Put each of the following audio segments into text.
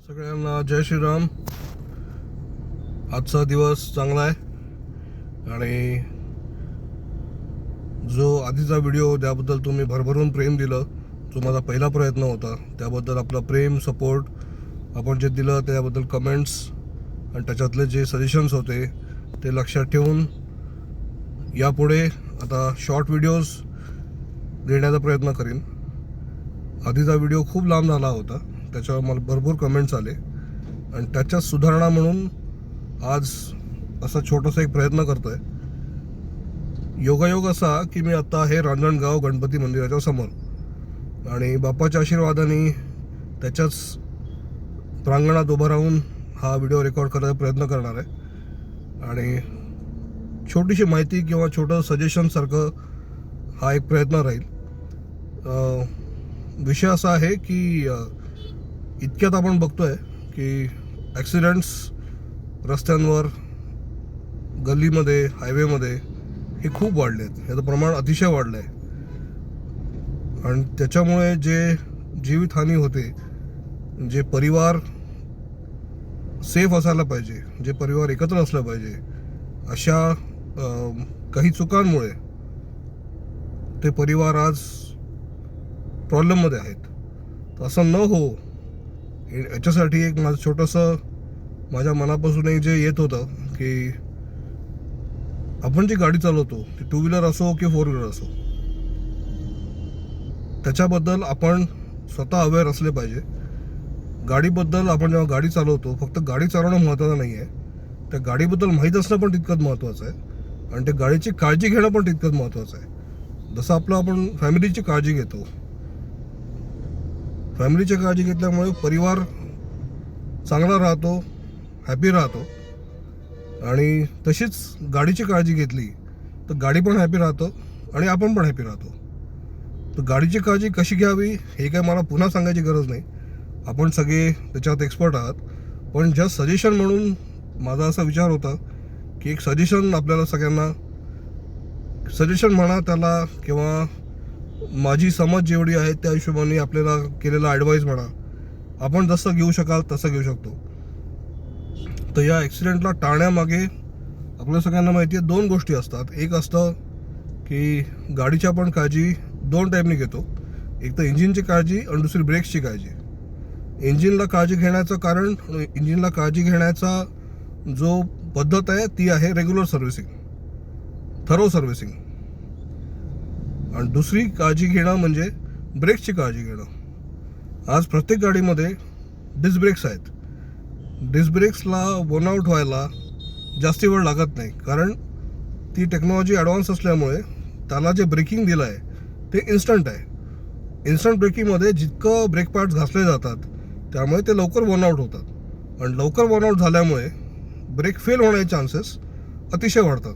सगळ्यांना जय श्रीराम. आजचा दिवस चांगला आहे आणि जो आधीचा व्हिडिओ त्याबद्दल तुम्ही भरभरून प्रेम दिलं, जो माझा पहिला प्रयत्न होता त्याबद्दल आपला प्रेम सपोर्ट आपण जे दिलं त्याबद्दल कमेंट्स आणि त्याच्यातले जे सजेशन्स होते ते लक्षात ठेवून यापुढे आता शॉर्ट व्हिडिओज देण्याचा प्रयत्न करीन. आधीचा व्हिडिओ खूप लांब झाला होता, त्याच्यावर मला भरपूर कमेंट्स आले आणि त्याच्यात सुधारणा म्हणून आज असा छोटासा एक प्रयत्न करतो आहे. योगायोग असा की मी आत्ता आहे रांजणगाव गणपती मंदिराच्या समोर आणि बाप्पाच्या आशीर्वादाने त्याच्याच प्रांगणात उभं राहून हा व्हिडिओ रेकॉर्ड करायचा प्रयत्न करणार आहे आणि छोटीशी माहिती किंवा छोटं सजेशनसारखं हा एक प्रयत्न राहील. विषय असा आहे की इतक्यात आपण बघतोय की ॲक्सिडेंट्स रस्त्यांवर, गल्लीमध्ये, हायवेमध्ये हे खूप वाढले आहेत. याचं प्रमाण अतिशय वाढलं आहे आणि त्याच्यामुळे जे जीवितहानी होते, जे परिवार सेफ असायला पाहिजे, जे परिवार एकत्र असलं पाहिजे, अशा काही चुकांमुळे ते परिवार आज प्रॉब्लेममध्ये आहेत. तर असं न हो याच्यासाठी एक माझं छोटंसं माझ्या मनापासून एक जे येत होतं की आपण जी गाडी चालवतो ती टू व्हीलर असो की फोर व्हीलर असो, त्याच्याबद्दल आपण स्वतः अवेअर असले पाहिजे. गाडीबद्दल आपण जेव्हा गाडी चालवतो फक्त गाडी चालवणं महत्त्वाचं नाही आहे, त्या गाडीबद्दल माहीत असणं पण तितकंच महत्त्वाचं आहे आणि त्या गाडीची काळजी घेणं पण तितकंच महत्त्वाचं आहे. जसं आपलं आपण फॅमिलीची काळजी घेतो, फॅमिलीची काळजी घेतल्यामुळे परिवार चांगला राहतो, हॅपी राहतो आणि तशीच गाडीची काळजी घेतली तर गाडी पण हॅपी राहतो आणि आपण पण हॅपी राहतो. तर गाडीची काळजी कशी घ्यावी हे काय मला पुन्हा सांगायची गरज नाही, आपण सगळे त्याच्यात एक्सपर्ट आहात. पण जस्ट सजेशन म्हणून माझा असा विचार होता की एक सजेशन आपल्याला सगळ्यांना, सजेशन म्हणा त्याला किंवा माझी समज जेवढी आहे त्या हिशोबाने आपल्याला केलेला ॲडवाईस म्हणा, आपण जसं घेऊ शकाल तसं घेऊ शकतो. तर या ॲक्सिडेंटला टाळण्यामागे आपल्या सगळ्यांना माहिती आहे दोन गोष्टी असतात. एक असतं की गाडीची आपण काळजी दोन टाईपने घेतो, एक तर इंजिनची काळजी आणि दुसरी ब्रेक्सची काळजी. इंजिनला काळजी घेण्याचं कारण, इंजिनला काळजी घेण्याचा जो पद्धत आहे ती आहे रेग्युलर सर्व्हिसिंग, थरो सर्व्हिसिंग. आणि दुसरी काळजी घेणं म्हणजे ब्रेक्सची काळजी घेणं. आज प्रत्येक गाडीमध्ये डिस्क ब्रेक्स आहेत. डिस्क ब्रेक्सला वन आउट व्हायला जास्ती वेळ लागत नाही, कारण ती टेक्नॉलॉजी ॲडव्हान्स असल्यामुळे त्याला जे ब्रेकिंग दिलं आहे ते इन्स्टंट आहे. इन्स्टंट ब्रेकिंगमध्ये जितकं ब्रेक पार्ट्स घासले जातात त्यामुळे ते लवकर वन आउट होतात आणि लवकर वन आउट झाल्यामुळे ब्रेक फेल होण्याचे चान्सेस अतिशय वाढतात,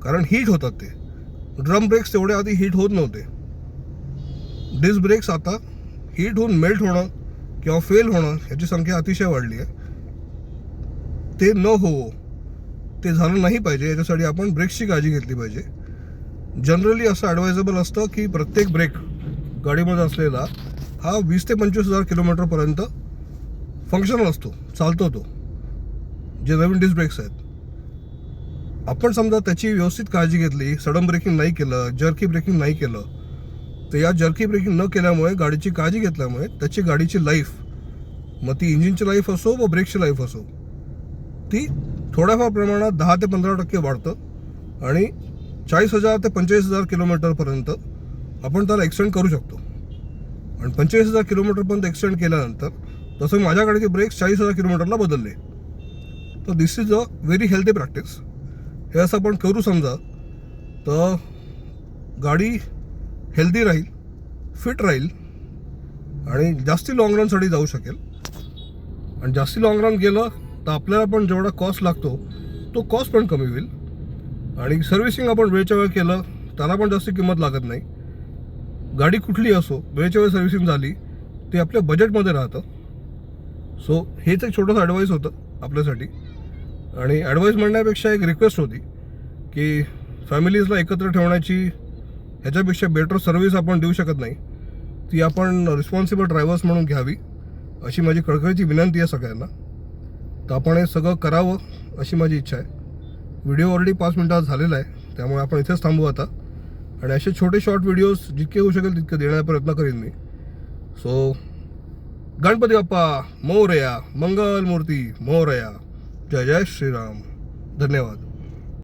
कारण हीट होतात. ते ड्रम ब्रेक्स तेवढे आधी हीट होत नव्हते. डिस्क ब्रेक्स आता हीट होऊन मेल्ट होणं किंवा फेल होणं ह्याची संख्या अतिशय वाढली आहे. ते न हो, ते झालं नाही पाहिजे, याच्यासाठी आपण ब्रेक्सची काळजी घेतली पाहिजे. जनरली असं ॲडवायजेबल असतं की प्रत्येक ब्रेक गाडीमध्ये असलेला हा 20,000 ते 25,000 किलोमीटरपर्यंत फंक्शनल असतो, चालतो तो, जे नवीन डिस्क ब्रेक्स आहेत. आपण समजा त्याची व्यवस्थित काळजी घेतली, सडन ब्रेकिंग नाही केलं, जर्की ब्रेकिंग नाही केलं, तर या जर्की ब्रेकिंग न केल्यामुळे, गाडीची काळजी घेतल्यामुळे त्याची गाडीची लाईफ, मग ती इंजिनची लाईफ असो व ब्रेकची लाईफ असो, ती थोड्याफार प्रमाणात 10 ते 15% वाढतं आणि 40,000 ते 45,000 किलोमीटरपर्यंत आपण त्याला एक्सटेंड करू शकतो. आणि 45,000 किलोमीटरपर्यंत एक्सटेंड केल्यानंतर तसं माझ्या गाडीचे ब्रेक्स 40,000 किलोमीटरला बदलले. तर this is a very healthy practice. हे असं आपण करू समजा तर गाडी हेल्दी राहील, फिट राहील आणि जास्ती लाँग रनसाठी जाऊ शकेल. आणि जास्ती लाँग रन गेलं तर आपल्याला पण जेवढा कॉस्ट लागतो तो कॉस्ट पण कमी होईल आणि सर्व्हिसिंग आपण वेळच्या वेळ केलं त्याला पण जास्ती किंमत लागत नाही. गाडी कुठली असो, वेळच्या वेळ सर्व्हिसिंग झाली ते आपल्या बजेटमध्ये राहतं. सो हेच एक छोटंसं ॲडवाईस होतं आपल्यासाठी आणि ॲडवाईस म्हणण्यापेक्षा एक रिक्वेस्ट होती की फॅमिलीजला एकत्र ठेवण्याची ह्याच्यापेक्षा बेटर सर्व्हिस आपण देऊ शकत नाही, ती आपण रिस्पॉन्सिबल ड्रायव्हर्स म्हणून घ्यावी अशी माझी कळकळीची विनंती आहे सगळ्यांना. तर आपण हे सगळं करावं अशी माझी इच्छा आहे. व्हिडिओ ऑलरेडी 5 मिनिटात झालेला आहे, त्यामुळे आपण इथेच थांबू आता. आणि असे छोटे शॉर्ट व्हिडिओज जितके होऊ शकेल तितके देण्याचा प्रयत्न करीन मी. सो गणपती बाप्पा मोरया, मंगल मूर्ती मोरया. जय जय श्रीराम. धन्यवाद.